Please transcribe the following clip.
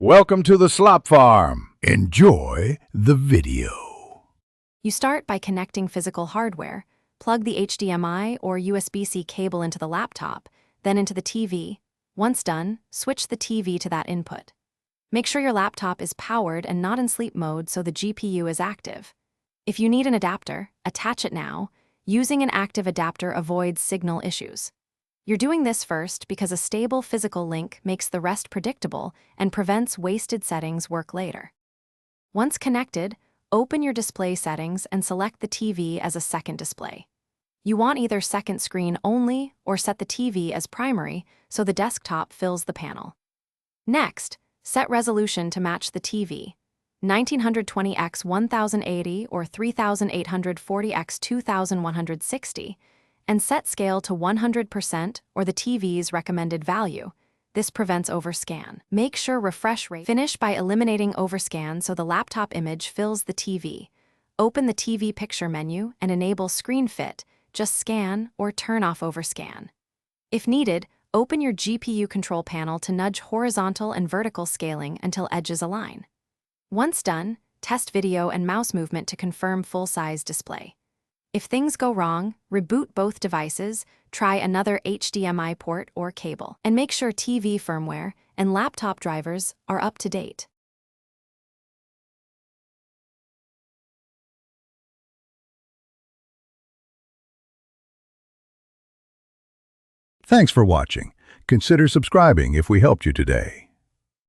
Welcome to the Slop Farm. Enjoy the video. You start by connecting physical hardware. Plug the HDMI or USB-C cable into the laptop, then into the TV. Once done, switch the TV to that input. Make sure your laptop is powered and not in sleep mode so the GPU is active. If you need an adapter, attach it now. Using an active adapter avoids signal issues. You're doing this first because a stable physical link makes the rest predictable and prevents wasted settings work later. Once connected, open your display settings and select the TV as a second display. You want either second screen only or set the TV as primary so the desktop fills the panel. Next, set resolution to match the TV, 1920x 1080 or 3840x 2160, and set scale to 100% or the TV's recommended value. This prevents overscan. Make sure refresh rate. Finish by eliminating overscan so the laptop image fills the TV. Open the TV picture menu and enable screen fit. Just scan or turn off overscan. If needed, open your GPU control panel to nudge horizontal and vertical scaling until edges align. Once done, test video and mouse movement to confirm full-size display. If things go wrong, reboot both devices, try another HDMI port or cable, and make sure TV firmware and laptop drivers are up to date. Thanks for watching. Consider subscribing if we helped you today.